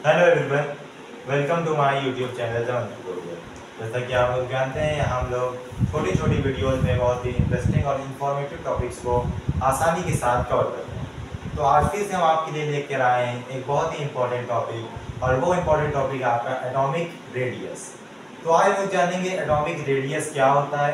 Hello everyone, welcome to my YouTube channel the tutorial. जैसा कि आप लोग जानते हैं, हम लोग छोटी छोटी वीडियोस में बहुत ही इंटरेस्टिंग और इन्फॉर्मेटिव टॉपिक्स को आसानी के साथ कवर करते हैं। तो आज फिर से हम आपके लिए लेकर आए हैं एक बहुत ही इंपॉर्टेंट टॉपिक, और वो इम्पॉर्टेंट टॉपिक है आपका एटॉमिक रेडियस। तो आज हम जानेंगे एटॉमिक रेडियस क्या होता है,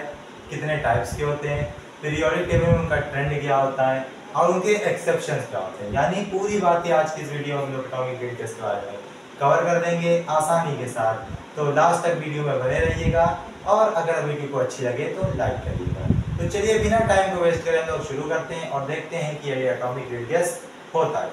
कितने टाइप्स के होते हैं, पीरियोडिक टेबल में उनका ट्रेंड क्या होता है और उनके एक्सेप्शंस क्या होते हैं। यानी पूरी बातें आज की इस वीडियो में हम लोग एटॉमिक रेडियस के बारे में कवर कर देंगे आसानी के साथ। तो लास्ट तक वीडियो में बने रहिएगा, और अगर वीडियो को अच्छी लगे तो लाइक करिएगा। तो चलिए बिना टाइम को वेस्ट करें लोग शुरू करते हैं और देखते हैं कि ये एटॉमिक रेडियस होता है।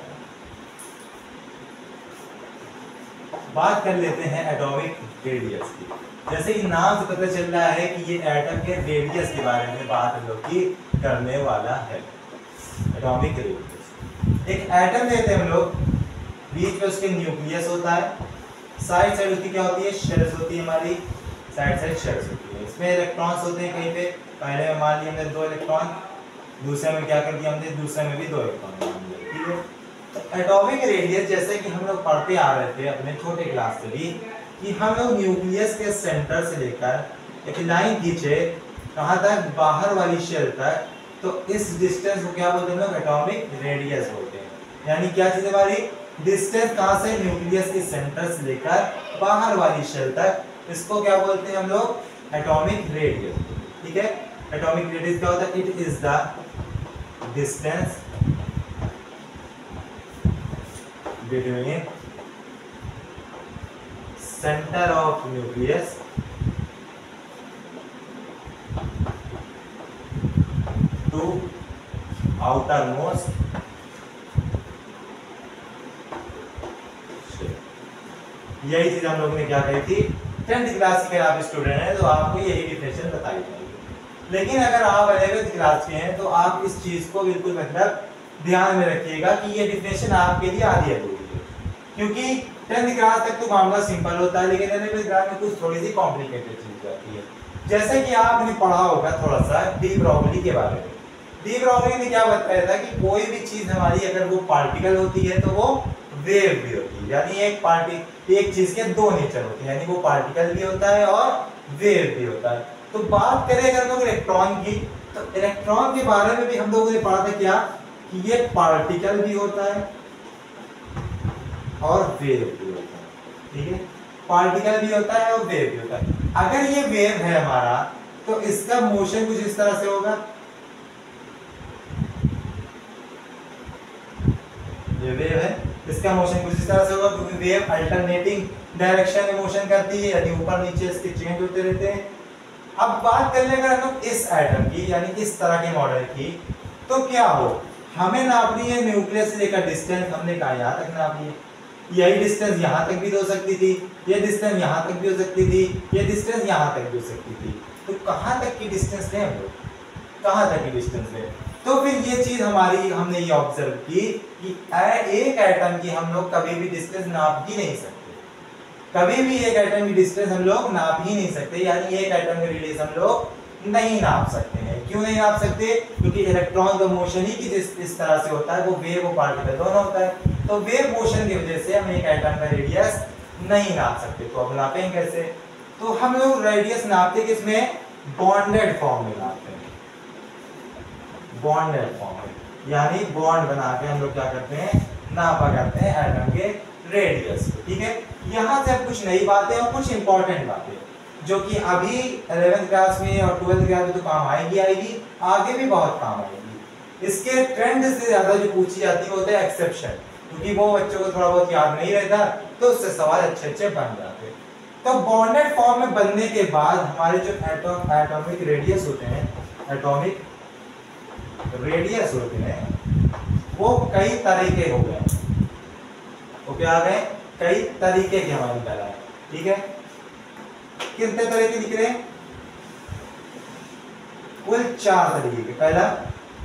बात कर लेते हैं एटॉमिक रेडियस की। जैसे कि नाम से पता चल रहा है कि ये एटम के रेडियस के बारे में बात हम लोग की करने वाला है। एटॉमिक रेडियस, एक एटम लेते हैं हम लोग, बीच में उसके न्यूक्लियस होता है, साइड साइड उसकी क्या होती है, शेल्स होती है, हमारी साइड साइड शेल्स होती है। इसमें इलेक्ट्रॉन्स होते हैं कहीं पे, पहले में मान लिया हमने 2 इलेक्ट्रॉन, दूसरे में क्या कर दिया हमने, दूसरे में भी 2 इलेक्ट्रॉन मान लिया, ठीक है। तो एटॉमिक रेडियस जैसे कि हम लोग पढ़ते आ रहे थे अपने छोटे क्लास से भी, कि हम लोग न्यूक्लियस के सेंटर से लेकर एक लाइन खींचे कहाँ तक, बाहर वाली शेल तक, तो इस डिस्टेंस को क्या बोलते हैं हम लोग, एटॉमिक रेडियस बोलते हैं। यानी क्या चीज हमारी डिस्टेंस कहाँ से, न्यूक्लियस के सेंटर से लेकर बाहर वाली शेल तक, इसको क्या बोलते हैं हम लोग, एटॉमिक रेडियस। ठीक है, एटॉमिक रेडियस क्या होता है, it is the distance between centre of nucleus to outermost यही चीज हम लोगों ने क्या कही थी 10th क्लास के आप स्टूडेंट हैं तो आपको यही डिफिनेशन बताई जाएगी। लेकिन अगर आप 11th क्लास के हैं तो आप इस चीज को बिल्कुल मतलब ध्यान में रखिएगा कि ये डिफिनेशन आपके लिए आधी अधूरी है, क्योंकि 10th क्लास तक तो मामला सिंपल होता है, लेकिन 11th क्लास में कुछ थोड़ी सी कॉम्प्लिकेटेड चीज आती है। जैसे कि आपने पढ़ा होगा थोड़ा सा डी ब्रॉगली के बारे में। डी ब्रॉगली ने क्या बताया था कि कोई भी चीज हमारी अगर वो पार्टिकल होती है तो वो वेव भी होती है। यानी एक चीज के 2 नेचर होते हैं, यानी वो पार्टिकल भी होता है और वेव भी होता है। तो बात करें अगर लोग इलेक्ट्रॉन की, तो इलेक्ट्रॉन के बारे में भी हम लोगों ने पढ़ा था क्या, कि ये पार्टिकल भी होता है और वेव भी होता है। ठीक है, पार्टिकल भी होता है और वेव भी होता है। अगर ये वेव है हमारा तो इसका मोशन कुछ इस तरह से होगा, ये वेव है, इसका मोशन कुछ इस तरह से होगा, क्योंकि वेव अल्टरनेटिंग डायरेक्शन में मोशन करती है, यानी ऊपर नीचे इसके चेंज होते रहते हैं। अब बात कर ले अगर हम लोग इस एटम की, यानी इस तरह के मॉडल की, तो क्या हो, हमें नापनी है न्यूक्लियस से लेकर डिस्टेंस, हमने कहा यहाँ तक नापनी है। यही डिस्टेंस यहाँ तक भी हो सकती थी, ये डिस्टेंस यहाँ तक भी हो सकती थी, ये डिस्टेंस यहाँ तक भी हो सकती थी। तो कहाँ तक की डिस्टेंस लें हम लोग, कहाँ तक की डिस्टेंस लें? तो फिर ये चीज हमारी हमने ये ऑब्जर्व की कि एक एटम की हम लोग कभी भी डिस्टेंस नाप ही नहीं सकते, कभी भी एक एटम की डिस्टेंस हम लोग नाप ही नहीं सकते। यानी एक एटम का रेडियस हम लोग नहीं नाप सकते हैं। क्यों नहीं नाप सकते? क्योंकि इलेक्ट्रॉन का मोशन ही कि इस तरह से होता है, वो वेव और पार्टिकल दोनों होता है। तो वेव मोशन की वजह से हम एक एटम का रेडियस नहीं नाप सकते। तो अब नापेंगे कैसे? तो हम लोग रेडियस नापते किसमें, बॉन्डेड फॉर्म में नापते हैं, बॉन्डेड फॉर्म में। यानी बॉन्ड बना के हम लोग क्या करते हैं, नापा करते हैं एटम के रेडियस को। ठीक है, यहाँ से अब कुछ नई बातें और कुछ इंपॉर्टेंट बातें जो कि अभी 11th क्लास में और 12th क्लास में तो काम आएगी, आगे भी बहुत काम आएगी। इसके ट्रेंड से ज्यादा जो पूछी जाती है वो होता है एक्सेप्शन, क्योंकि वो बच्चों को थोड़ा बहुत याद नहीं रहता तो उससे सवाल अच्छे अच्छे बन जाते। तो बॉन्डेड फॉर्म में बनने के बाद हमारे जो एटॉमिक रेडियस होते हैं, एटॉमिक रेडियस होते हैं, वो कई तरह के हो गए। वो क्या आ गए, कई तरीके के हमारी निकल आए। ठीक है, कितने तरह के दिख रहे हैं, कुल 4 तरीके के। पहला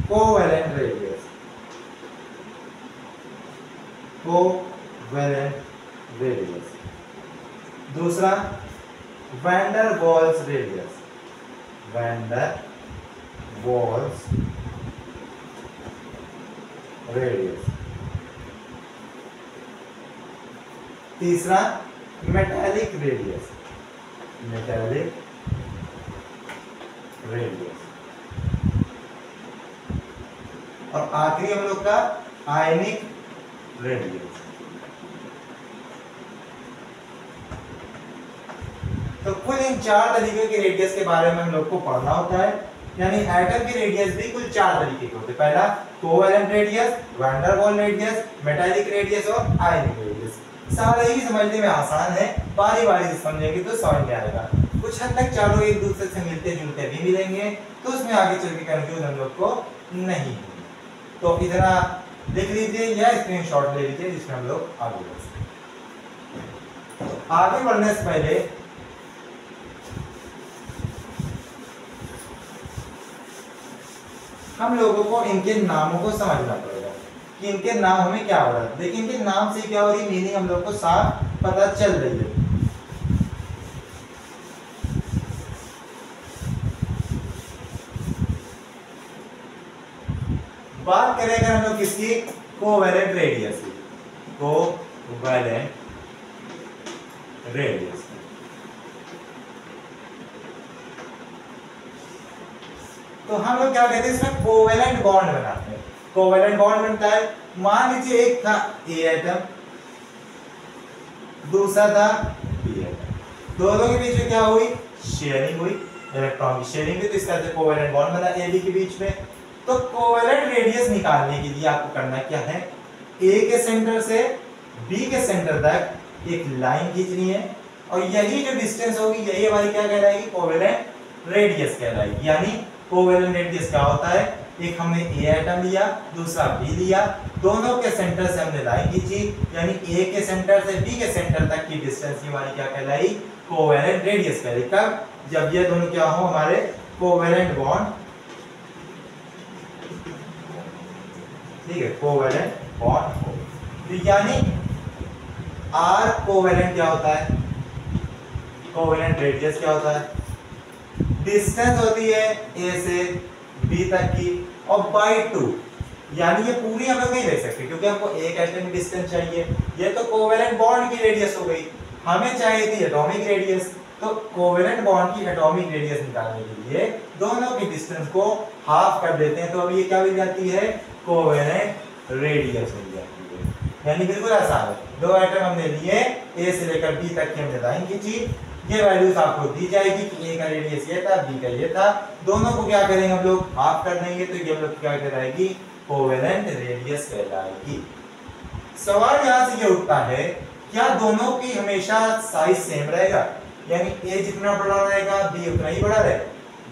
कोवेलेंट रेडियस, कोवेलेंट रेडियस। दूसरा van der Waals radius, van der Waals radius. तीसरा मेटालिक रेडियस, मेटालिक रेडियस, और आखिरी हम लोग का आयनिक रेडियस। तो कुल इन 4 तरीके के रेडियस के बारे में हम लोग को पढ़ना होता है। यानी एटम के रेडियस भी कुल 4 तरीके के होते हैं। पहला कोवेलेंट रेडियस, वैन वाल रेडियस, मेटालिक रेडियस और आयनिक रेडियस। सारे ही समझने में आसान है, बारी बारी से समझेंगे तो समझ में आएगा। कुछ हद तक चारों एक दूसरे से मिलते जुलते भी मिलेंगे, तो उसमें आगे चल के कंफ्यूज हम लोग को नहीं। तो इतना लिख लीजिए या स्क्रीनशॉट ले लीजिए, जिसमें हम लोग आगे बढ़ सकते। आगे बढ़ने से पहले हम लोगों को इनके नामों को समझना पड़ेगा कि इनके नाम हमें क्या हो रहा है। देखिए इनके नाम से क्या हो रही मीनिंग हम लोग को साफ पता चल रही है। बात करें अगर हम लोग किसकी, कोवेलेंट रेडियस की, कोवेलेंट रेडियस, तो हम लोग क्या कहते हैं, इसमें कोवेलेंट बॉन्ड बनाते हैं। कोवेलेंट बॉन्ड बनता है, मान लीजिए एक था ए एटम, दूसरा था बी एटम, दोनों के बीच में क्या हुई, शेयरिंग हुई, इलेक्ट्रॉन की शेयरिंग हुई, तो इस तरह से कोवेलेंट बॉन्ड बना ए बी के बीच में। तो कोवेलेंट रेडियस निकालने के लिए आपको करना क्या है, ए के सेंटर से बी के सेंटर तक एक लाइन खींचनी है, और यही जो डिस्टेंस होगी यही हमारी क्या कहलाएगी, कोवेलेंट रेडियस कहलाएगी। यानी कोवेलेंट रेडियस क्या होता है, एक हमने ए एटम लिया, दूसरा बी लिया, दोनों के सेंटर से हमने लाइन खींची, यानी ए के सेंटर से बी के सेंटर तक की डिस्टेंस हमारी क्या कहलाई, कोवेलेंट रेडियस कहलाई। कब, जब ये दोनों क्या हो, हमारे कोवेलेंट बॉन्ड, ठीक है, कोवेलेंट बॉन्ड हो। तो यानी आर कोवेलेंट क्या होता है, कोवेलेंट रेडियस क्या होता है, डिस्टेंस होती है ए से बी तक की, और बाई 2, यानी ये पूरी हम लोग नहीं ले सकते क्योंकि हमको एक एटम की डिस्टेंस चाहिए। ये तो कोवेलेंट बॉन्ड की रेडियस हो गई, हमें चाहिए थी एटॉमिक रेडियस। तो कोवेलेंट बॉन्ड की एटॉमिक रेडियस निकालने के लिए दोनों की डिस्टेंस को हाफ कर देते हैं, तो अब ये क्या मिल जाती है, कोवेलेंट रेडियस मिल जाती है। यानी बिल्कुल आसान है, दो एटम हमने लिए, ए से लेकर बी तक की हमने लाइन खींची, ये वैल्यूज आपको दी जाएगी कि ए का रेडियस ये था, बी का ये था, दोनों को क्या करेंगे हम लोग, हाफ कर देंगे, तो ये हम लोग क्या कहलाएगी, कोवेलेंट रेडियस कहलाएगी। सवाल यहाँ से ये उठता है, क्या दोनों की हमेशा साइज सेम रहेगा, यानी ए जितना बड़ा रहेगा बी उतना ही बड़ा रहेगा,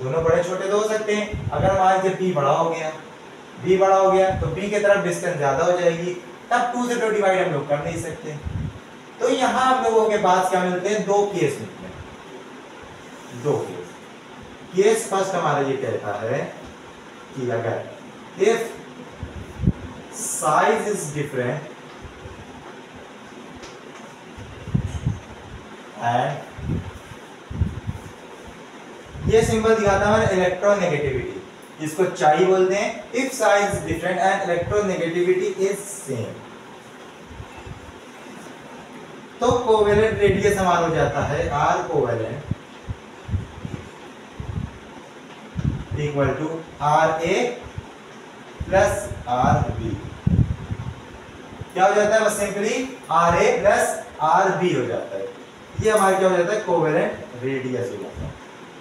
दोनों बड़े छोटे तो हो सकते हैं। अगर मान लीजिए बी बड़ा हो गया, बी बड़ा हो गया, तो बी की तरफ डिस्टेंस ज्यादा हो जाएगी, तब 2 से 2 डिवाइड हम लोग कर नहीं सकते। तो यहाँ हम लोगों के पास क्या मिलते हैं, 2 केस मिलते हैं, 2 केस। केस फर्स्ट हमारा ये कहता है कि अगर if size is different and, ये सिंबल दिखाता है हमारे इलेक्ट्रोनेगेटिविटी, जिसको चाई बोलते हैं। If size is different and electronegativity is same, तो कोवेलेंट रेडियस हमारा हो जाता है r covalent equal to r A plus r B. क्या हो जाता है, बस simply r A plus r B हो जाता है। ये हमारा क्या हो जाता है, कोवेलेंट रेडियस हो जाता है।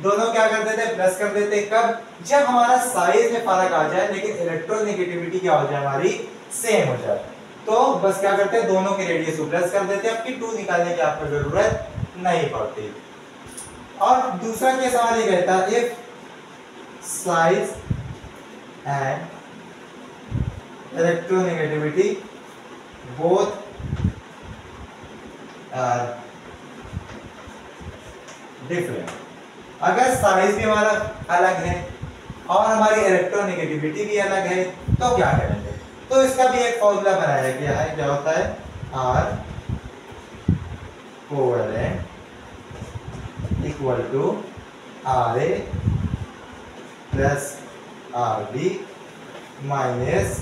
दोनों क्या कर देते हैं, प्लस कर देते हैं, कब, जब हमारा साइज में फर्क आ जाए लेकिन इलेक्ट्रोनेगेटिविटी क्या हो जाए, हमारी सेम हो जाए, तो बस क्या करते हैं, दोनों के रेडियस को प्लस कर देते हैं, आपकी 2 निकालने की आपको जरूरत नहीं पड़ती। और दूसरा केस हमारा ये कहता है, if size and electronegativity both are different, अगर साइज भी हमारा अलग है और हमारी इलेक्ट्रोनेगेटिविटी भी अलग है, तो क्या करेंगे, तो इसका भी एक फॉर्मूला बनाया गया है। क्या होता है, r covalent equal to r A plus r B minus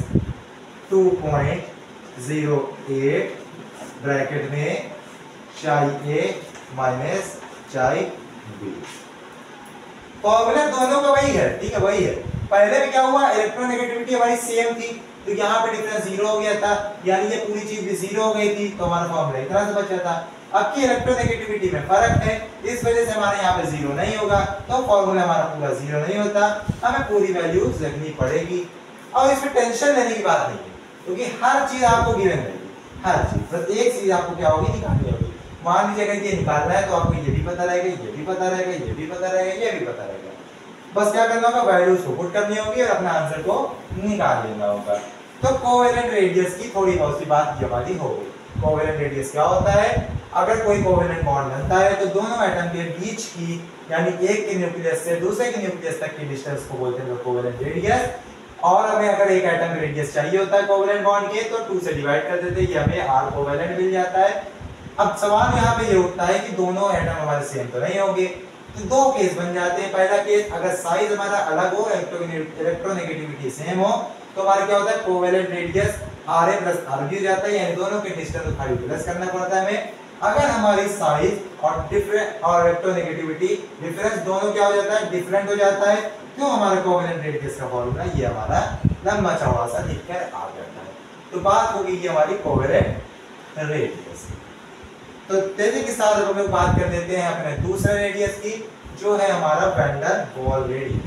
2.08 bracket में chi A minus chi B. Formula दोनों का वही है, ठीक है, वही है। पहले में क्या हुआ, इलेक्ट्रोनेगेटिविटी हमारी सेम थी, तो यहाँ पे डिफरेंस जीरो हो गया था, यानी ये पूरी चीज भी जीरो हो गई थी, तो हमारा फॉर्मूला इतना से बचा था। अब की इलेक्ट्रोनेगेटिविटी में फर्क है, इस वजह से हमारे यहाँ पे जीरो नहीं होगा, तो फॉर्मूला हमारा पूरा जीरो नहीं होता, हमें पूरी वैल्यूज लिखनी पड़ेगी। और इसमें टेंशन लेने की बात नहीं है, क्योंकि हर चीज आपको गिवन रहेगी, हर चीज, बस एक चीज आपको क्या होगी, निकालनी होगी। मान लीजिए अगर ये निकालना है तो आपको ये भी पता रहेगा, ये भी पता रहेगा, ये भी पता रहेगा, ये भी पता रहेगा, बस क्या करना होगा, वैल्यूज को पुट करनी होगी और अपना आंसर को निकाल लेना होगा। तो कोवेलेंट रेडियस की थोड़ी बहुत सी बात ये वाली हो गई। कोवेलेंट रेडियस क्या होता है, अगर कोई कोवेलेंट बॉन्ड बनता है तो दोनों एटम के बीच की, यानी एक के न्यूक्लियस से दूसरे के न्यूक्लियस तक की डिस्टेंस को बोलते हैं कोवेलेंट रेडियस। और हमें अगर एक एटम का रेडियस चाहिए होता है कोवेलेंट बॉन्ड के, तो 2 से डिवाइड कर देते हैं, ये हमें r कोवेलेंट मिल जाता है। अब सवाल यहाँ पे ये उठता है कि दोनों एटम हमारे सेम तो नहीं होंगे, तो दो केस बन जाते हैं। पहला केस, अगर साइज हमारा अलग हो, इलेक्ट्रोनेगेटिविटी सेम हो, तो हमारा क्या होता है, covalent radius Ra plus Rb हो जाता है, यानी दोनों के डिस्टेंस को खाली प्लस करना पड़ता है हमें। अगर हमारी साइज और डिफरेंट और इलेक्ट्रोनेगेटिविटी डिफरेंस दोनों क्या हो जाता है, डिफरेंट हो जाता है, तो हमारा कोवेलेंट रेडियस का फॉर्मूला ये हमारा लंबा चौड़ा सा लिखकर आ जाता है। तो बात होगी ये हमारी कोवेलेंट रेडियस। तो तेजी के साथ हम लोग बात कर लेते हैं अपने दूसरे रेडियस की, जो है हमारा van der Waal radius.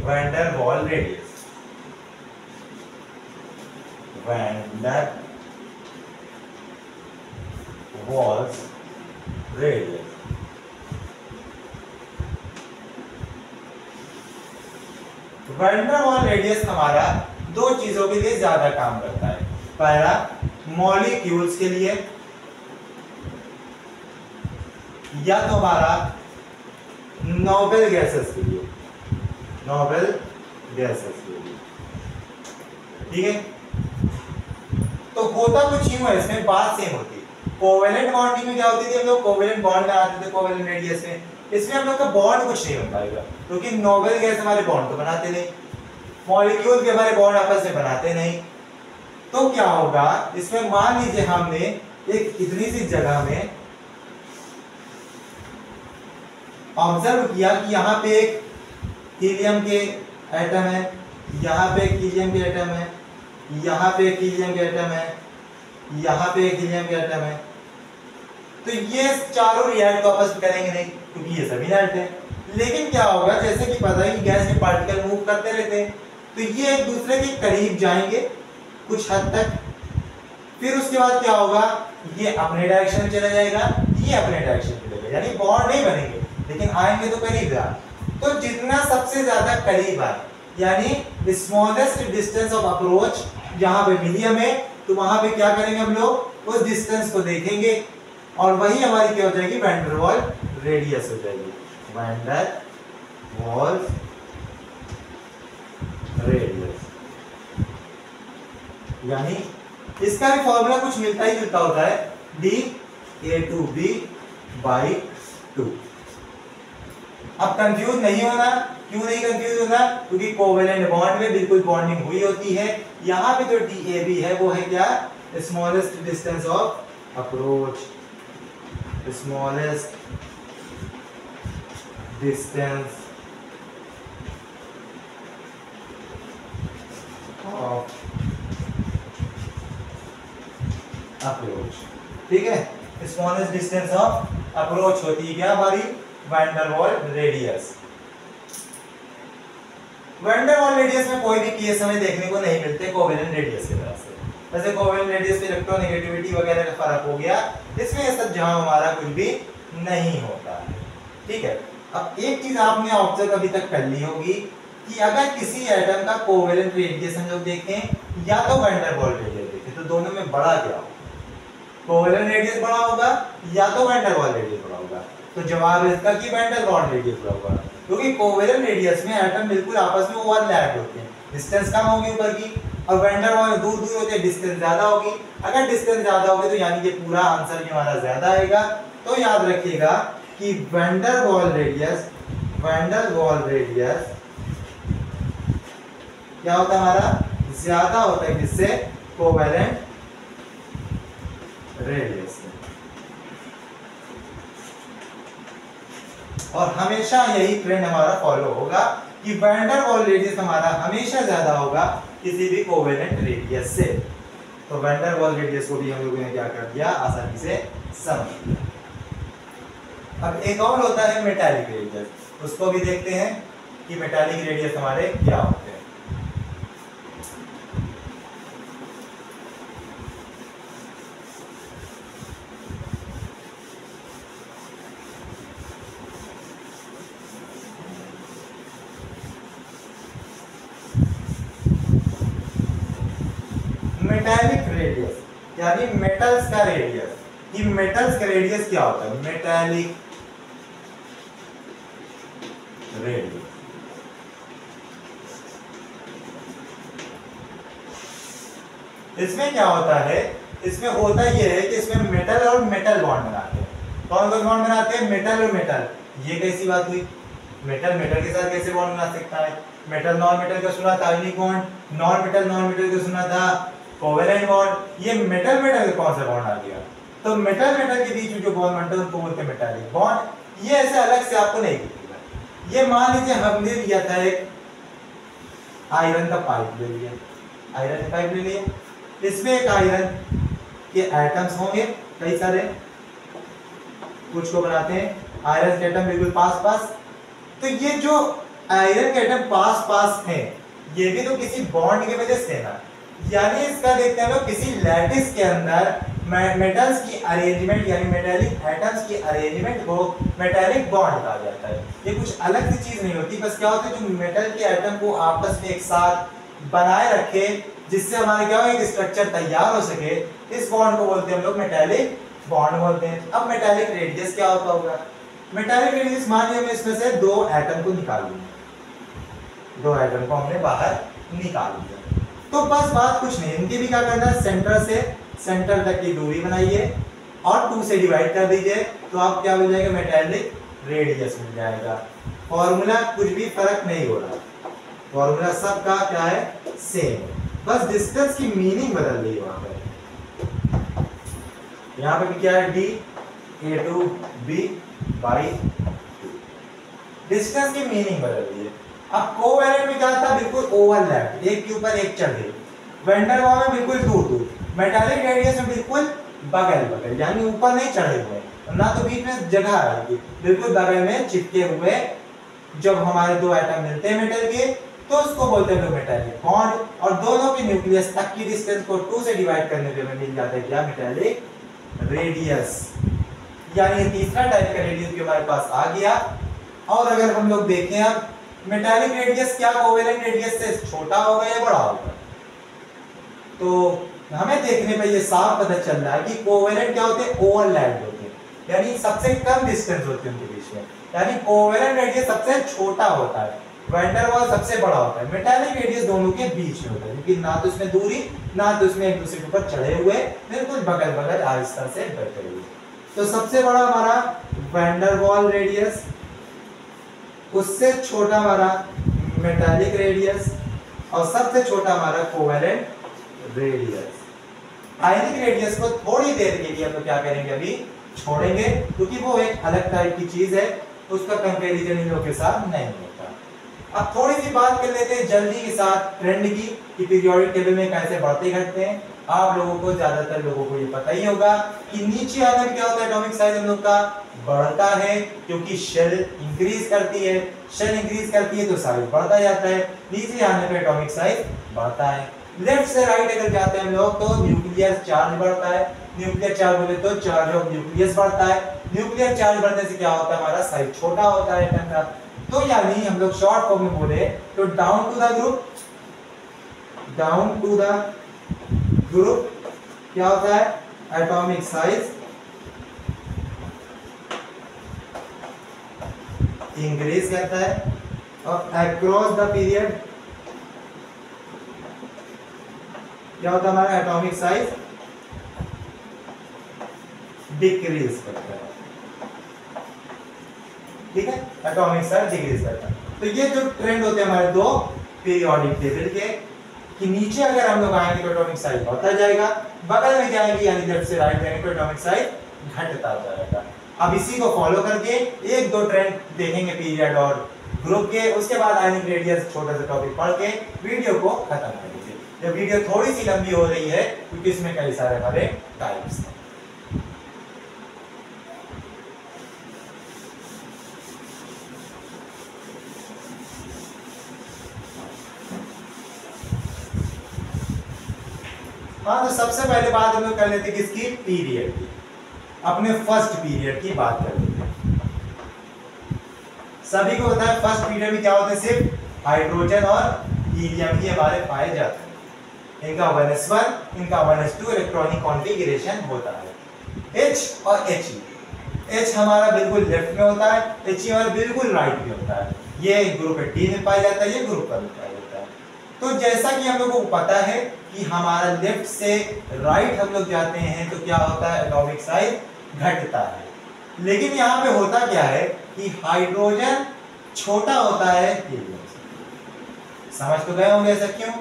Van der Waal radius, van der Waals radius. Van der Waal radius हमारा दो चीजों के लिए ज्यादा काम करता है। पहला, मॉलिक्यूल्स के लिए, या तो हमारा नोबेल गैसेस के लिए, नोबेल गैसेस के लिए, ठीक है। तो होता कुछ यूं है, इसमें बात सेम होती है। कोवेलेंट बॉन्डिंग में क्या होती थी, हम लोग कोवेलेंट बॉन्ड बनाते थे कोवेलेंट रेडियस में, इसमें हम लोग का बॉन्ड कुछ नहीं हो पाएगा, क्योंकि नोबेल गैस हमारे बॉन्ड तो बनाते नहीं, मॉलिक्यूल भी हमारे बॉन्ड आपस में बनाते नहीं। तो क्या होगा, इसमें मान लीजिए हमने एक इतनी सी जगह में ऑब्जर्व किया कि यहाँ पे एक हीलियम के एटम है, यहाँ पे एक हीलियम के एटम है, यहाँ पे एक हीलियम के एटम है, यहाँ पे एक हीलियम के एटम है। तो ये चारों रिएक्ट आपस में करेंगे नहीं, क्योंकि ये सभी नट है। लेकिन क्या होगा, जैसे कि पता है कि गैस के पार्टिकल मूव करते रहते हैं, तो ये एक दूसरे के करीब जाएंगे कुछ हद तक, फिर उसके बाद क्या होगा, ये अपने डायरेक्शन में चला जाएगा, ये अपने डायरेक्शन में चलेगा, यानी बॉन्ड नहीं बनेंगे, लेकिन आएंगे तो करीब जा। तो जितना सबसे ज्यादा करीब आए, यानी स्मॉलेस्ट डिस्टेंस ऑफ अप्रोच जहां पे मीडियम है, तो वहां पे क्या करेंगे हम लोग, उस डिस्टेंस को देखेंगे और वही हमारी क्या हो जाएगी, वैन डर वाल रेडियस हो जाएगी, वैन डर वाल रेडियस। यानी इसका भी फॉर्मूला कुछ मिलता ही जुलता होता है, dA2B/2। अब कंफ्यूज नहीं होना, क्यों नहीं कंफ्यूज होना, क्योंकि कोवेलेंट बॉन्ड में बिल्कुल बॉन्डिंग हुई होती है। यहाँ पे जो DAB है वो है क्या, smallest distance of approach, smallest distance of approach, ठीक है। स्मॉलेस्ट डिस्टेंस ऑफ अप्रोच होती है क्या हमारी, van der Waal radius. Van der Waal radius में कोई भी केस हमें देखने को नहीं मिलते कोवेलेंट रेडियस की तरह से। जैसे कोवेलेंट रेडियस पे इलेक्ट्रोनेगेटिविटी वगैरह का फर्क हो गया, इसमें ये सब जहां हमारा कुछ भी नहीं होता है, ठीक है। अब एक चीज आपने ऑब्जर्व अभी तक कर ली होगी कि अगर किसी एटम का कोवेलेंट रेडियस हम लोग देखें या तो वैन डर वाल रेडियस देखें, तो दोनों में बड़ा क्या होगा, कोवेलेंट रेडियस बड़ा होगा या तो वैन डर वाल रेडियस बड़ा होगा। तो जवाब है इसका कि वैन डर वाल रेडियस बड़ा होगा, क्योंकि कोवेलेंट रेडियस में एटम बिल्कुल आपस में ओवरलैप होते हैं, डिस्टेंस कम होगी ऊपर की, अब वैन डेर वाल दूर दूर होते डिस्टेंस ज्यादा होगी, अगर डिस्टेंस ज्यादा होगी तो यानी कि पूरा आंसर भी हमारा ज्यादा आएगा। तो याद रखिएगा कि वैन डेर वाल रेडियस क्या होता है हमारा, ज्यादा होता है किससे, कोवेलेंट रेडियस से। और हमेशा यही ट्रेंड हमारा फॉलो होगा कि वैन डेर वाल रेडियस हमारा हमेशा ज्यादा होगा किसी भी कोवेलेंट रेडियस से। तो वैन डेर वाल रेडियस को भी हम लोगों ने क्या कर दिया, आसानी से समझ लिया। अब एक और होता है मेटालिक रेडियस, उसको भी देखते हैं कि मेटालिक रेडियस हमारे क्या होते हैं। मेटालिक रेडियस यानी मेटल्स का रेडियस, कि मेटल्स का रेडियस क्या होता है, मेटालिक रेडियस। इसमें क्या होता है, इसमें होता यह है कि इसमें मेटल और मेटल बॉन्ड बनाते हैं। कौन कौन बॉन्ड बनाते हैं, मेटल और मेटल। ये कैसी बात हुई, मेटल मेटल के साथ कैसे बॉन्ड बना सकता है, मेटल नॉन मेटल का सुना था आयनिक बॉन्ड, नॉन मेटल का सुना था कोवेलेंट बॉन्ड। ये मेटल मेटल का कौन सा बॉन्ड आ गया, तो मेटल मेटल के बीच में जो बॉन्ड बनता है उनको बोलते हैं मेटालिक बॉन्ड। ये ऐसे अलग से आपको नहीं दिखेगा। ये मान लीजिए हमने लिया था एक आयरन का पाइप ले लिया, आयरन का पाइप ले लिया, इसमें एक आयरन के एटम्स होंगे कई सारे, कुछ को बनाते हैं आयरन के एटम बिल्कुल पास पास। तो ये जो आयरन के एटम पास पास हैं, ये भी तो किसी बॉन्ड की वजह से ना, यानी इसका देखते हैं लोग किसी लैटिस के अंदर मेटल्स की अरेंजमेंट यानी मेटालिक एटम्स की अरेंजमेंट को मेटालिक बॉन्ड कहा जाता है। ये कुछ अलग सी चीज नहीं होती, बस क्या होता है जो मेटल के एटम को आपस में एक साथ बनाए रखे जिससे हमारे क्या हो एक स्ट्रक्चर तैयार हो सके, इस बॉन्ड को बोलते हैं हम लोग मेटालिक बॉन्ड बोलते हैं। अब मेटालिक रेडियस क्या होता होगा, मेटालिक रेडियस मान लिया मैं इसमें से दो एटम को निकाल लूंगा, दो एटम को हमने बाहर निकाल लिया। तो बस बात कुछ नहीं, इनके भी क्या करना है, सेंटर से सेंटर तक की दूरी बनाइए और 2 से डिवाइड कर दीजिए, तो आप क्या मिल जाएगा, मेटालिक रेडियस मिल जाएगा। फॉर्मूला कुछ भी फर्क नहीं हो रहा, फॉर्मूला सबका क्या है, सेम, बस डिस्टेंस की मीनिंग बदल रही है वहां पर। यहाँ पे भी क्या है, डी A2B by 2, डिस्टेंस की मीनिंग बदल रही है। अब कोवेलेंट में क्या था, बिल्कुल ओवरलैप, एक के ऊपर एक चढ़ गए, वैन डेर वाल में बिल्कुल दूर दूर, मेटालिक रेडियस में बिल्कुल बगल बगल, यानी ऊपर नहीं चढ़े हुए ना तो बीच में जगह आएगी, बिल्कुल बगल में चिपके हुए। जब हमारे दो एटम मिलते हैं मेटल के तो उसको बोलते हैं मेटालिक बॉन्ड, और दोनों के न्यूक्लियस तक की डिस्टेंस को 2 से डिवाइड करने पे मिल जाता है क्या, मेटालिक रेडियस। यानी तीसरा टाइप का रेडियस भी हमारे पास आ गया। और अगर हम लोग देखें अब मेटालिक रेडियस क्या कोवेलेंट रेडियस से छोटा होगा या बड़ा होगा, तो हमें देखने पे ये साफ पता चल रहा है कि कोवेलेंट क्या होते हैं, ओवरलैप्ड होते हैं, यानी सबसे कम डिस्टेंस होती है उनके बीच में, यानी कोवेलेंट रेडियस सबसे छोटा होता है, वैन डेर वाल सबसे बड़ा होता है, मेटालिक रेडियस दोनों के बीच में होता है, क्योंकि ना तो इसमें दूरी ना तो इसमें एक दूसरे के ऊपर चढ़े हुए, बिल्कुल बगल बगल आहिस्ता से बैठे हुए। तो सबसे बड़ा हमारा वैन डेर वाल रेडियस, उससे छोटा हमारा मेटालिक रेडियस, और सबसे छोटा हमारा कोवेलेंट रेडियस। आयनिक रेडियस को थोड़ी देर के लिए हम लोग क्या करेंगे, अभी छोड़ेंगे, क्योंकि वो एक अलग टाइप की चीज है, उसका कंपैरिजन इन लोगों के साथ नहीं होता। अब थोड़ी सी बात कर लेते हैं जल्दी के साथ ट्रेंड की, कि पीरियोडिक टेबल में कैसे बढ़ते घटते हैं। आप लोगों को, ज्यादातर लोगों को ये पता ही होगा कि नीचे आने में क्या होता है, एटॉमिक साइज हम लोग का बढ़ता है, क्योंकि शेल इंक्रीज करती है, शेल इंक्रीज करती है तो साइज बढ़ता जाता है, नीचे आने पे एटॉमिक साइज बढ़ता है। लेफ्ट से राइट अगर जाते हैं हम लोग तो न्यूक्लियर चार्ज बढ़ता है, न्यूक्लियर चार्ज बोले तो चार्ज ऑफ न्यूक्लियस बढ़ता है, न्यूक्लियर चार्ज बढ़ने से क्या होता है, हमारा साइज छोटा होता है एटम का। तो यानी हम लोग शॉर्ट फॉर्म में बोले तो down to the group, down to the group क्या होता है, एटॉमिक साइज इंक्रीज करता है, और अक्रॉस द पीरियड क्या होता है हमारा एटॉमिक साइज डिक्रीज करता है, ठीक है, एटॉमिक साइज डिक्रीज करता है। तो ये जो ट्रेंड होते हैं हमारे दो पीरियोडिक टेबल के, कि नीचे अगर हम लोग आएंगे तो एटॉमिक साइज बढ़ता जाएगा, बगल में जाएंगे यानी लेफ्ट से राइट जाएंगे तो एटॉमिक साइज घटता जाएगा। अब इसी को फॉलो करके एक दो ट्रेंड देखेंगे पीरियड और ग्रुप के, उसके बाद आयनिक रेडियस छोटा सा टॉपिक पढ़ के वीडियो को खत्म करेंगे। ये वीडियो थोड़ी सी लंबी हो रही है क्योंकि इसमें कई सारे हमारे टाइप्स हैं। हाँ, तो सबसे पहले बात हम लोग कर लेते हैं किसकी, पीरियड की। अपने फर्स्ट पीरियड की बात कर लेते हैं। सभी को पता है फर्स्ट पीरियड में क्या होता है, सिर्फ हाइड्रोजन और हीलियम ही हमारे पाए जाते हैं। इनका 1s1 इनका 1s2 इलेक्ट्रॉनिक कॉन्फ़िगरेशन होता है। H और He, H हमारा बिल्कुल लेफ्ट में होता है, He हमारा बिल्कुल राइट में होता है। ये ग्रुप D में पाया जाता है, ये ग्रुप पर पाया जाता है। तो जैसा कि हम लोगों को पता है कि हमारा लेफ्ट से राइट हम लोग जाते हैं तो क्या होता है, एटॉमिक साइज घटता है। लेकिन यहाँ पे होता क्या है कि हाइड्रोजन छोटा होता है हीलियम से। समझ तो गए होंगे ऐसा क्यों?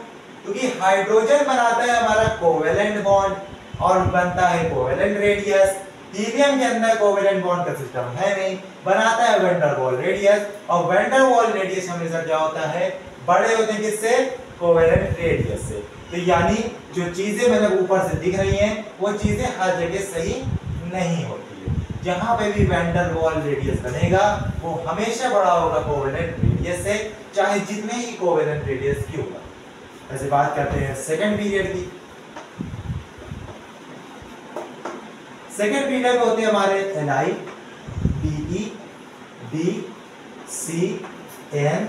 क्योंकि हाइड्रोजन बनाता है हमारा कोवेलेंट बॉन्ड और बनता है कोवेलेंट रेडियस। हीलियम के अंदर कोवेलेंट बॉन्ड का सिस्टम है नहीं, बनाता है वैन डर वाल रेडियस, और वैन डर वाल रेडियस हमेशा क्या होता है, बड़े होते हैं किससे, कोवेलेंट रेडियस से। तो यानी जो चीजें मतलब ऊपर से दिख रही हैं वो चीजें हर जगह सही नहीं होती है। जहां पे भी वैन डर वाल रेडियस बनेगा वो हमेशा बड़ा होगा कोवेलेंट रेडियस से, चाहे जितने ही कोवेलेंट रेडियस क्यों ना। ऐसे बात करते हैं सेकंड पीरियड की। सेकंड पीरियड में होते हैं हमारे Li, Be, B, C, N,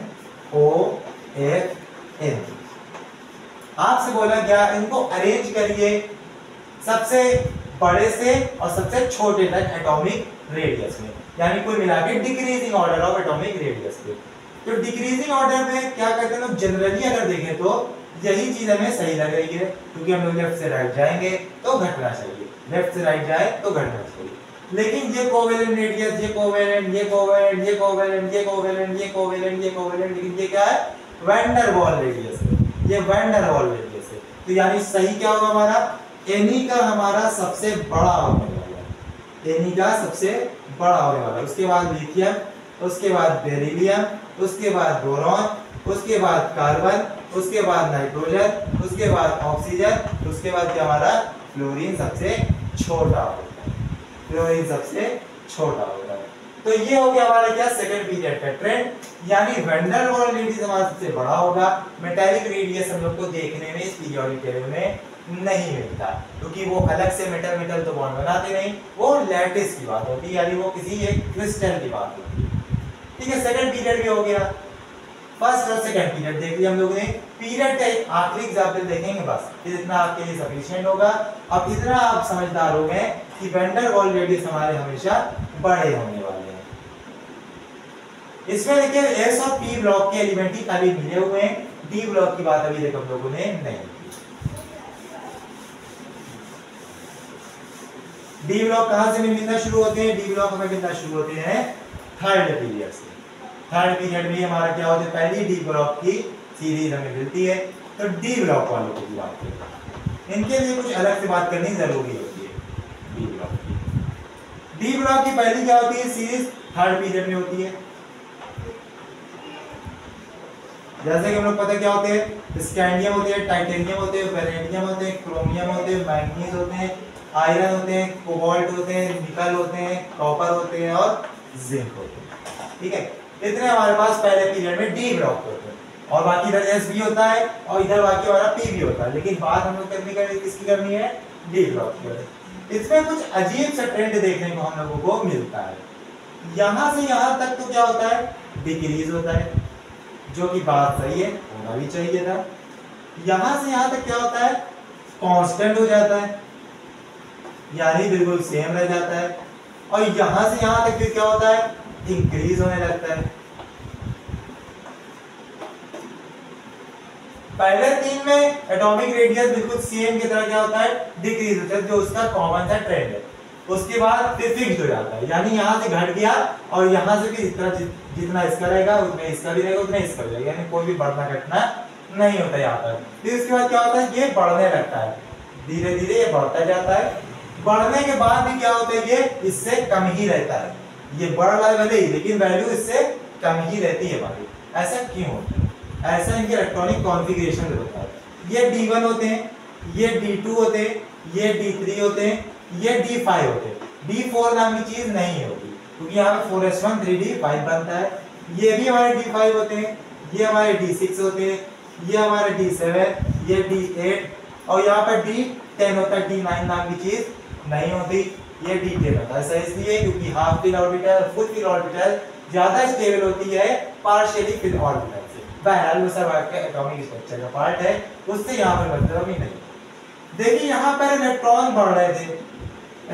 O, F, N। आपसे बोला गया इनको अरेंज करिए सबसे बड़े से और सबसे छोटे तक एटॉमिक रेडियस में, यानी कुल मिला के decreasing order of atomic radius पे। तो डिक्रीजिंग ऑर्डर में क्या करते हैं लोग, जनरली अगर देखें तो यही चीज हमें सही लग रही है, क्योंकि हम लोग लेफ्ट से राइट जाएंगे तो घटना चाहिए, लेफ्ट से राइट जाए तो घटना चाहिए। लेकिन ये कोवेलेंट रेडियस, ये कोवेलेंट, ये कोवेलेंट, ये कोवेलेंट, ये कोवेलेंट, ये कोवेलेंट, ये कोवेलेंट, लेकिन ये क्या है, वैन डर वाल रेडियस है, ये वैन डर वाल रेडियस है। तो यानी सही क्या होगा हमारा, एनी का हमारा सबसे बड़ा होने वाला है, एनी का सबसे बड़ा होने वाला है। उसके बाद लिथियम, उसके बाद बेरिलियम, उसके बाद बोरॉन, उसके बाद कार्बन, उसके बाद नाइट्रोजन, उसके बाद ऑक्सीजन, उसके बाद क्या हमारा फ्लोरीन सबसे छोटा होता है, फ्लोरीन सबसे छोटा होता है। तो ये हो गया हमारा क्या, सेकंड पीरियड का ट्रेंड, यानी वैन डर वाल रेडियस हमारा सबसे बड़ा होगा। मेटालिक रेडियस हम लोग को देखने में इस पीरियोडिक टेबल में नहीं मिलता, क्योंकि वो अलग से मेटल मेटल तो बॉन्ड बनाते नहीं, वो लैटिस की बात होती है, यानी वो किसी एक क्रिस्टल की बात होती है। ठीक है, सेकंड पीरियड भी हो गया। फर्स्ट और सेकंड पीरियड देख लिया हम लोगों ने। पीरियड का एक आखिरी एग्जांपल देखेंगे बस, इतना आपके लिए सफिशिएंट होगा। अब इतना आप समझदार हो गए कि वैन डर वाल रेडियस हमारे हमेशा बड़े होने वाले हैं। इसमें देखिए एस और पी ब्लॉक के एलिमेंट ही खाली मिले हुए हैं, डी ब्लॉक की बात अभी तक हम लोगों ने नहीं की। डी ब्लॉक कहां से मिलना शुरू होते हैं, डी ब्लॉक हमें मिलना शुरू होते हैं थर्ड पीरियड से। थर्ड पीरियड में हमारा क्या होता है, पहली डी ब्लॉक की सीरीज हमें मिलती है। तो डी ब्लॉक वालों की बात करते हैं, इनके लिए कुछ अलग से बात करनी जरूरी होती है। डी ब्लॉक की, डी ब्लॉक की पहली क्या होती है सीरीज, थर्ड पीरियड में होती है। जैसे कि हम लोग पता क्या होते हैं, स्कैंडियम होते हैं, टाइटेनियम होते हैं, वेनेडियम होते हैं, क्रोमियम होते हैं, मैंगनीज होते हैं, आयरन होते हैं, कोबाल्ट होते हैं, निकल होते हैं, कॉपर होते हैं और जिंक होते हैं। ठीक है, इतने हमारे पास पहले पीरियड में डी ब्लॉक होते हैं, और बाकी इधर एस भी होता है और इधर बाकी हमारा पी भी होता है। लेकिन बात हम लोग किसकी करनी है, डी ब्लॉक की। इसमें कुछ अजीब सा ट्रेंड देखने को हम लोगों को मिलता है। यहां से यहां तक तो क्या होता है, डिक्रीज होता है, जो कि बात सही है, होना भी चाहिए था। यहां से यहां तक क्या होता है, कांस्टेंट हो जाता है, यानी बिल्कुल सेम रह जाता है। और यहां से यहां तक फिर क्या होता है, इंक्रीज होने लगता है। पहले 3 में एटॉमिक रेडियस बिल्कुल सेम की तरह क्या होता है, डिक्रीज होता है, जो उसका कॉमन सा ट्रेंड है। उसके बाद फिर फिक्स हो जाता है, यानी यहाँ से घट गया और यहाँ से भी जितना इसका रहेगा उतना इसका भी रहेगा, उतना इसका भी रहेगा, यानी कोई भी बढ़ना घटना नहीं होता यहाँ पर। फिर उसके बाद क्या होता है, ये बढ़ने लगता है, धीरे धीरे ये बढ़ता जाता है। बढ़ने के बाद भी क्या होता है, ये इससे कम ही रहता है, ये बढ़ रहा है भले ही, लेकिन वैल्यू इससे कम ही रहती है हमारी। ऐसा क्यों होता है? ऐसा इनके इलेक्ट्रॉनिक कॉन्फ़िगरेशन होता है। ये D1 होते हैं, ये D2 होते हैं, ये D3 होते हैं, ये D5 होते हैं। D4 नाम की चीज नहीं होती, क्योंकि यहाँ पे 4s1 3D5 बनता है। ये भी हमारे D5 होते हैं, ये हमारे D6 होते हैं, ये हमारे D7, ये D8 और यहाँ पर D10 होता है। D9 नाम की चीज नहीं होती, ये D10 होता है। ऐसा इसलिए क्योंकि half fill orbital, full fill orbital ज्यादा स्टेबल होती है पार्शियली फिल ऑर्बिटल से। बहरहाल वो सब आपके एटॉमिक स्ट्रक्चर का पार्ट है, उससे यहाँ पर मतलब ही नहीं। देखिए यहाँ पर इलेक्ट्रॉन बढ़ रहे थे,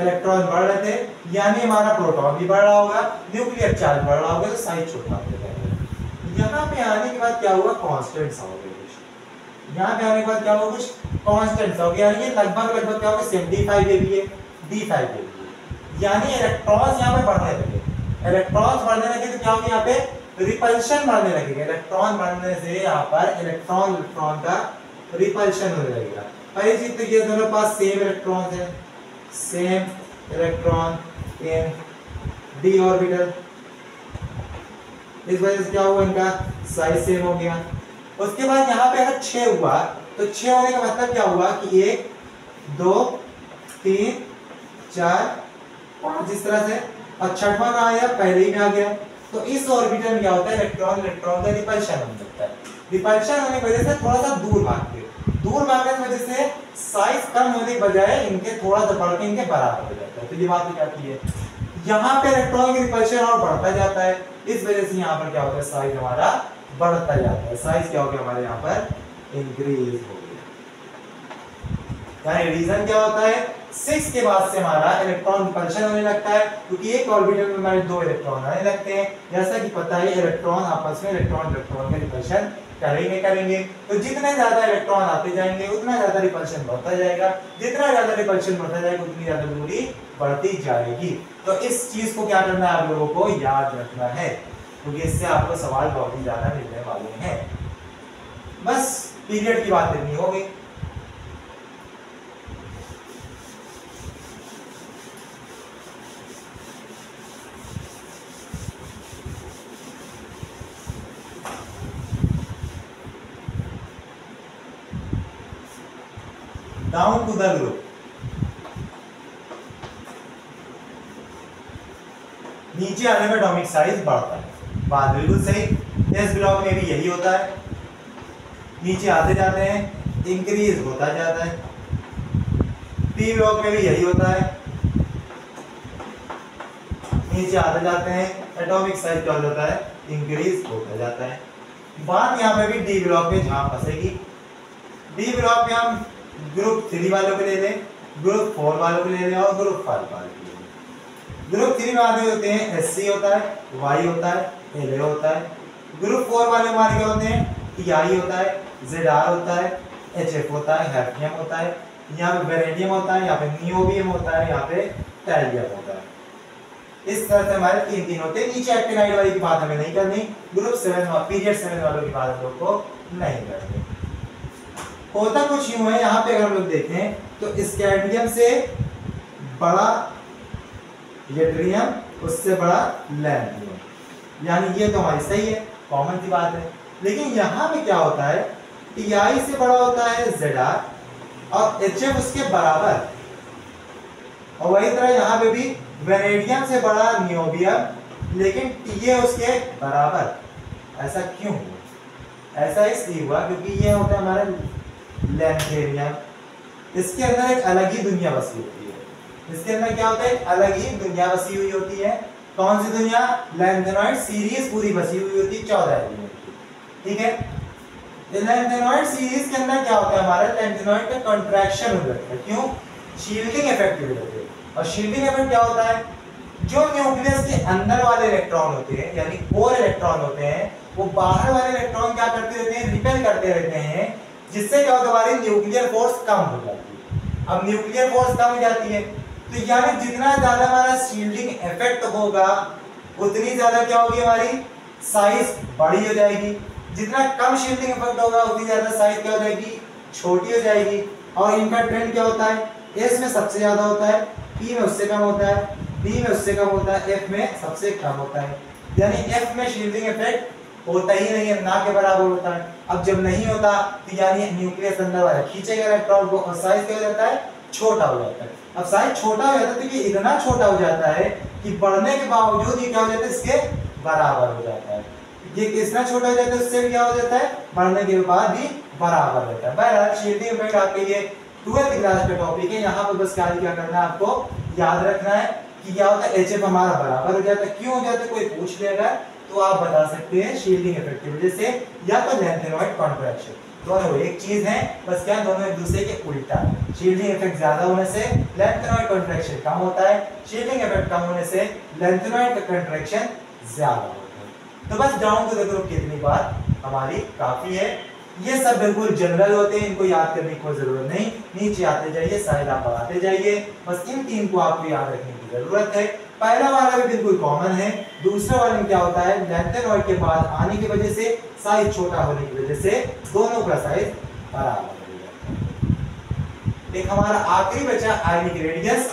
इलेक्ट्रॉन बढ़ रहे थे, यानी हमारा प्रोटॉन भी बढ़ रहा होगा, न्यूक्लियर चार्ज बढ़ रहा होगा, तो साइज छोटा हो जाएगा। यहाँ पे आने के बाद क्या हुआ, कांस्टेंट सा हो गया कुछ। यहाँ पे आने के बाद क्या हुआ, कुछ कांस्टेंट सा हो गया, यानी लगभग क्या होगा, 75 के भी है, D5 के भी है, यानी इलेक्ट्रॉन्स यहाँ पे बढ़ने लगे। इलेक्ट्रॉन्स बढ़ने लगे तो क्या होगा, यहाँ पे रिपल्शन बढ़ने लगेगा। इलेक्ट्रॉन बढ़ने से यहाँ पर इलेक्ट्रॉन का रिपल्शन होने लगेगा। पहली चीज तो ये दोनों पास सेम इलेक्ट्रॉन है, same electron in d orbital, इस वजह से क्या हुआ, इनका साइज सेम हो गया। उसके बाद यहाँ पे अगर 6 हुआ तो 6 होने का मतलब क्या हुआ कि 1 2 3 4 5 इस तरह से, और छठवां कहाँ आया, पहले ही में आ गया। तो इस ऑर्बिटल में क्या होता है, इलेक्ट्रॉन का रिपल्शन हो सकता है। रिपल्शन होने की वजह से थोड़ा सा दूर भागते हैं, दूर भागने की वजह से साइज कम होने के बजाय इनके थोड़ा सा बढ़ के इनके बराबर हो जाता है। तो ये बात क्या है, यहाँ पे इलेक्ट्रॉन की रिपल्शन और बढ़ता जाता है, इस वजह से यहाँ पर क्या होता है, साइज हमारा बढ़ता जाता है। साइज क्या हो गया, हमारे यहाँ पर इंक्रीज हो गया। यानी रीजन क्या होता है, 6 के बाद से हमारा इलेक्ट्रॉन रिपल्शन होने लगता है, क्योंकि एक ऑर्बिटल में हमारे 2 इलेक्ट्रॉन आने लगते हैं। जैसा कि पता है, इलेक्ट्रॉन आपस में इलेक्ट्रॉन का रिपल्शन करेंगे, तो जितने ज्यादा इलेक्ट्रॉन आते जाएंगे उतना ज्यादा रिपल्शन बढ़ता जाएगा, जितना ज्यादा रिपल्शन बढ़ता जाएगा उतनी ज्यादा दूरी बढ़ती जाएगी। तो इस चीज को क्या करना है, आप लोगों को याद रखना है, क्योंकि इससे आपको सवाल बहुत ही ज्यादा मिलने वाले हैं। बस पीरियड की बात करनी होगी। डाउन टू द ग्रुप, नीचे आने में एटॉमिक साइज बढ़ता है, बात बिल्कुल सही। एस ब्लॉक में भी यही होता है, नीचे आते जाते हैं इंक्रीज होता जाता है। पी ब्लॉक में भी यही होता है, नीचे आते जाते हैं एटॉमिक साइज क्या हो जाता है, इंक्रीज होता जाता है। बात यहाँ पे भी डी ब्लॉक में जहां फंसेगी, डी ब्लॉक में हम ग्रुप 3 वालों को ले लें, ग्रुप 4 वालों को ले लें और ग्रुप 5 वालों को ले लें। ग्रुप 3 वाले होते हैं SC होता है, Y होता है, LA होता है। ग्रुप 4 वाले हमारे क्या होते हैं, TI होता है, ZR होता है, HF होता है, हैफनियम होता है, यहाँ पे वेरेडियम होता है, यहाँ पे नियोबियम होता है, यहाँ पे टैलियम होता है। इस तरह से हमारे 3 होते हैं। नीचे एक्टिनाइड वाली की बात हमें नहीं करनी, ग्रुप 7 पीरियड 7 वालों की बात हम लोग को नहीं करनी। होता कुछ यूं है, यहाँ पे अगर हम लोग देखें तो स्कैंडियम से बड़ा यट्रियम, उससे बड़ा लैंथियम, यानी ये तो हमारी सही है, कॉमन सी बात है। लेकिन यहाँ पे क्या होता है, TI से बड़ा होता है ZR और HF उसके बराबर, और वही तरह यहाँ पे भी वेनेडियम से बड़ा नियोबियम लेकिन TA उसके बराबर। ऐसा क्यों हुआ? ऐसा इसलिए हुआ क्योंकि ये होता है हमारा लैंथेरियम, इसके अंदर एक अलग ही दुनिया बसी होती है। इसके अंदर क्या होता है, एक अलग ही दुनिया बसी हुई होती है। कौन सी दुनिया? लैंथेनॉइड सीरीज पूरी बसी हुई होती है 14 एलिमेंट की, ठीक है। लैंथेनॉइड सीरीज के अंदर क्या होता है, हमारा लैंथेनॉइड का कंट्रैक्शन हो जाता है। क्यों? शील्डिंग इफेक्ट की वजह से। और शील्डिंग इफेक्ट क्या होता है, जो न्यूक्लियस के अंदर वाले इलेक्ट्रॉन होते हैं, यानी कोर इलेक्ट्रॉन होते हैं, वो बाहर वाले इलेक्ट्रॉन क्या करते रहते हैं, रिपेल करते रहते हैं, जिससे क्या होता है हमारी न्यूक्लियर फोर्स कम हो जाती है। अब न्यूक्लियर फोर्स कम हो जाती है तो यानी जितना ज्यादा हमारा शील्डिंग इफेक्ट होगा उतनी ज्यादा क्या होगी हमारी साइज बड़ी हो जाएगी, जितना कम शील्डिंग इफेक्ट होगा उतनी ज्यादा साइज क्या हो जाएगी छोटी हो जाएगी। और इनका ट्रेंड क्या होता है, एस में सबसे ज्यादा होता है, पी में उससे कम होता है, डी में उससे कम होता है, एफ में सबसे कम होता है। यानी एफ में शील्डिंग इफेक्ट होता ही नहीं है, ना के बराबर होता है। अब जब नहीं होता तो यानी न्यूक्लियस अंदर वाला खींचेगा इलेक्ट्रॉन को और साइज क्या हो जाता है छोटा हो जाता है। अब साइज छोटा हो जाता है तो ये इतना छोटा हो जाता है कि बढ़ने के बावजूद ये क्या हो जाता है इसके बराबर हो जाता है। ये कितना छोटा हो जाता है उससे क्या हो जाता है बढ़ने के बाद भी बराबर रहता है। बहरहाल शील्डिंग इफेक्ट आपके लिए 12th क्लास का टॉपिक है। यहाँ पर बस क्या करना है आपको याद रखना है कि क्या होता है HF हमारा बराबर हो जाता है। क्यों हो जाता है कोई पूछ लेगा तो आप बता सकते हैं शील्डिंग इफेक्ट की वजह से या तो लेंथेनॉइड कॉन्ट्रैक्शन, दोनों एक चीज है बस क्या दोनों एक दूसरे के उल्टा है। शील्डिंग इफेक्ट ज्यादा होने से लेंथेनॉइड कॉन्ट्रैक्शन कम होता है, शील्डिंग इफेक्ट कम होने से लेंथेनॉइड का कॉन्ट्रैक्शन ज्यादा होता है। तो बस डाउन टू द ग्रुप कितनी बात हमारी काफी है। ये सब बिल्कुल जनरल होते हैं, इनको याद करने की कोई जरूरत नहीं, नीचे आते जाइए साइड आप बढ़ाते जाइए, बस इन तीन को आपको याद रखने की जरूरत है। पहला वाला भी बिल्कुल कॉमन है, दूसरा वाले में क्या होता है लेंथेनॉइड के बाद आने की वजह से साइज छोटा होने की वजह से दोनों का साइज बराबर हो जाता है। एक हमारा आखिरी बचा आयनिक रेडियस,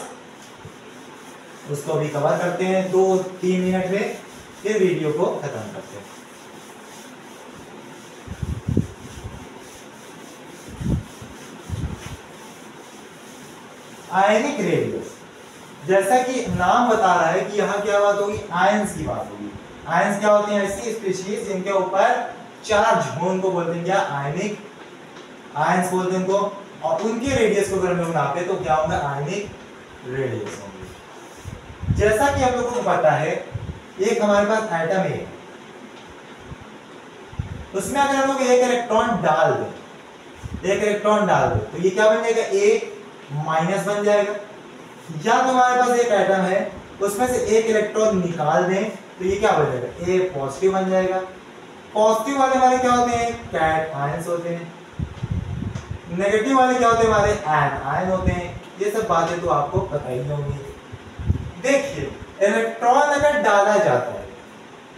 उसको भी कवर करते हैं 2-3 मिनट में, फिर वीडियो को खत्म करते हैं। आयनिक रेडियस, जैसा कि नाम बता रहा है कि यहाँ क्या बात होगी आयंस की बात होगी। आयंस क्या होते हैं ऐसी स्पीशीज जिनके ऊपर चार्ज हो उनको बोलते हैं क्या आयनिक आयंस बोलते हैं उनको, और उनकी रेडियस को अगर हम लोग नापे तो क्या होगा आयनिक रेडियस होंगे। जैसा कि हम लोगों को पता है एक हमारे पास एटम है, उसमें अगर हम लोग एक इलेक्ट्रॉन डाल दें तो ये क्या बन जाएगा ए माइनस बन जाएगा। या तो हमारे पास एक एटम है उसमें से एक इलेक्ट्रॉन निकाल दें तो ये क्या बन जाएगा ए पॉजिटिव बन जाएगा। पॉजिटिव वाले हमारे क्या होते हैं कैट आयंस होते हैं, नेगेटिव वाले क्या होते हैं हमारे एन आयन होते हैं। ये सब बातें तो आपको पता ही होंगी। देखिए इलेक्ट्रॉन अगर डाला जाता है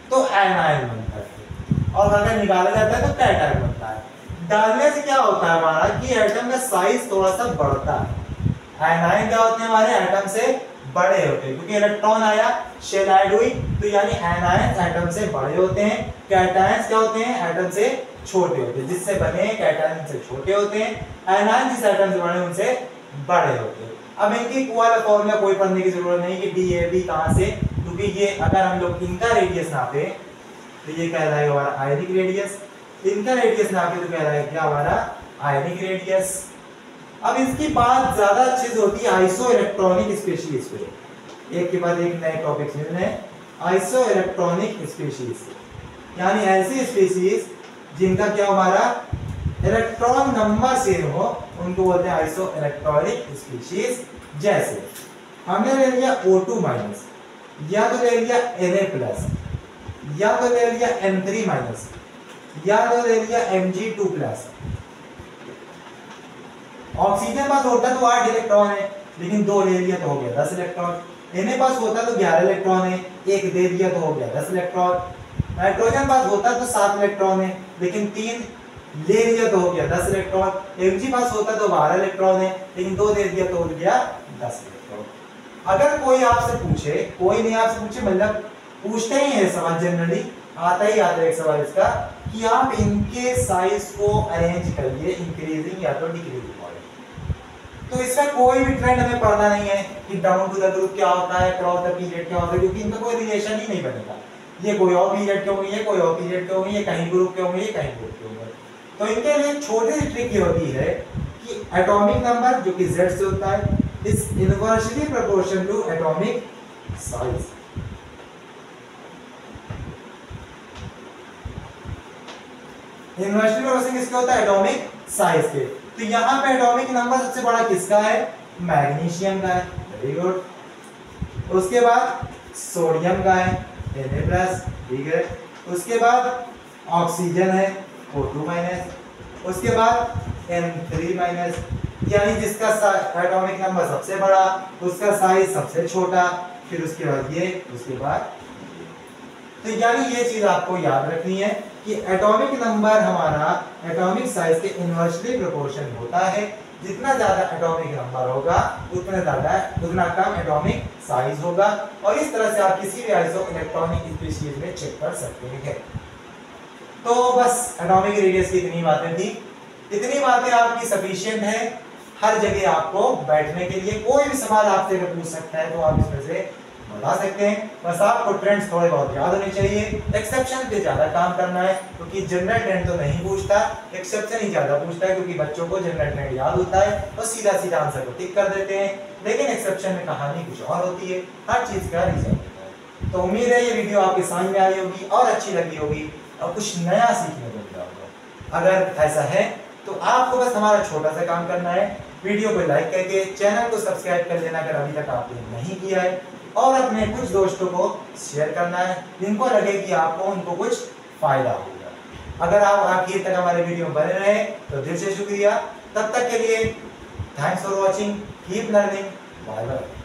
तो एन आयन बनता है और अगर निकाला जाता है तो कैट आयन बनता है। डालने से क्या होता है हमारा कि एटम का साइज थोड़ा सा बढ़ता है। आयन क्या होते हैं हमारे एटम से बड़े होते हैं क्योंकि इलेक्ट्रॉन आया शेल ऐड हुई तो यानी आयन एटम से बड़े होते हैं। कैटायंस क्या होते हैं एटम से छोटे होते हैं, जिससे बने कैटायन से छोटे होते हैं, आयन जिस एटम से बने उनसे बड़े होते हैं। अब इनकी इक्वल फॉर्मूला कोई पढ़ने की जरूरत नहीं कि डी ए बी कहां से, क्योंकि ये अगर हम लोग इनका रेडियस नापे तो ये कहलाएगा हमारा आयनिक रेडियस, इनका रेडियस नापे तो कहलाएगा क्या हमारा आयनिक रेडियस। अब इसकी बात ज्यादा अच्छे से होती है आइसो इलेक्ट्रॉनिक स्पीशीज पे, एक के बाद एक नए टॉपिक्स मिल रहे हैं। आइसो इलेक्ट्रॉनिक स्पीशीज यानी ऐसी स्पीशीज जिनका क्या हमारा इलेक्ट्रॉन नंबर सेम हो उनको बोलते हैं आइसो इलेक्ट्रॉनिक स्पीशीज। जैसे हमने ले लिया O2 माइनस, या तो ले लिया Na+, या तो ले लिया M3 माइनस, या तो ले लिया Mg2+। ऑक्सीजन पास होता तो 8 इलेक्ट्रॉन है लेकिन 2 ले लिया तो हो गया 10 इलेक्ट्रॉन। Na पास होता तो 11 इलेक्ट्रॉन है, 1 दे दिया तो हो गया 10 इलेक्ट्रॉन। नाइट्रोजन पास होता तो 7 इलेक्ट्रॉन है लेकिन 3 ले लिया तो हो गया 10 इलेक्ट्रॉन। Mg पास होता तो 12 इलेक्ट्रॉन है लेकिन 2 दे दिया तो हो गया 10 इलेक्ट्रॉन। अगर कोई आपसे पूछे, कोई नहीं आपसे पूछे मतलब पूछते ही है सवाल, जनरली आता ही आता है एक सवाल इसका कि आप इनके साइज को अरेंज करिए इंक्रीजिंग या तो डिक्रीजिंग ऑर्डर, तो इसका कोई भी ट्रेंड हमें पढ़ना नहीं है कि डाउन टू द ग्रुप क्या होता है, क्रॉस द पीरियड क्या होता है, क्योंकि इनका कोई रिलेशन ही नहीं बनेगा। ये कोई और पीरियड के होंगे, ये कोई और पीरियड के होंगे, ये कहीं ग्रुप के होंगे, ये कहीं ग्रुप के होंगे। तो इनके लिए छोटी सी ट्रिक ये होती है कि एटॉमिक नंबर जो कि Z से होता है is inversely proportion to atomic size. Inversely proportion किसका होता है एटॉमिक साइज के। तो यहाँ पे एटॉमिक नंबर सबसे बड़ा किसका है मैग्नीशियम का है, वेरी गुड। उसके बाद सोडियम का है Na+, ठीक है। उसके बाद ऑक्सीजन है O2-, उसके बाद n3 माइनस, यानी जिसका एटॉमिक नंबर सबसे बड़ा उसका साइज सबसे छोटा, फिर उसके बाद ये, उसके बाद तो यानी ये चीज आपको याद रखनी है कि एटॉमिक नंबर हमारा एटॉमिक साइज के इनवर्सली प्रोपोर्शन होता है। जितना ज्यादा एटॉमिक नंबर होगा उतना कम एटॉमिक साइज होगा, और इस तरह से आप किसी भी आइसो इलेक्ट्रॉनिक स्पीशीज में चेक कर सकते हैं। तो बस एटॉमिक रेडियस की इतनी बातें थी, इतनी बातें आपकी सफिशिएंट है हर जगह आपको बैठने के लिए। कोई भी सवाल आपसे अगर पूछ सकता है तो आप इसमें से बता सकते हैं। बस आपको ट्रेंड्स थोड़े बहुत याद होने चाहिए, एक्सेप्शन पे ज्यादा काम करना है, क्योंकि जनरल ट्रेंड तो नहीं पूछता, एक्सेप्शन ही ज्यादा पूछता है, क्योंकि बच्चों को जनरल ट्रेंड याद होता है और सीधा सीधा आंसर को टिक कर देते हैं, लेकिन एक्सेप्शन में कहानी कुछ और होती है, हर चीज का रीजन होता है। तो उम्मीद है ये वीडियो आपके समझ में आई होगी और अच्छी लगी होगी और कुछ नया सीखने को मिला होगा। अगर ऐसा है तो आपको बस हमारा छोटा सा काम करना है, वीडियो को लाइक करके चैनल को सब्सक्राइब कर लेना अगर अभी तक आपने नहीं किया है, और अपने कुछ दोस्तों को शेयर करना है जिनको लगे कि आपको उनको कुछ फायदा होगा। अगर आप आखिर तक हमारे वीडियो में बने रहे तो दिल से शुक्रिया। तब तक के लिए thanks for watching, keep learning, bye bye.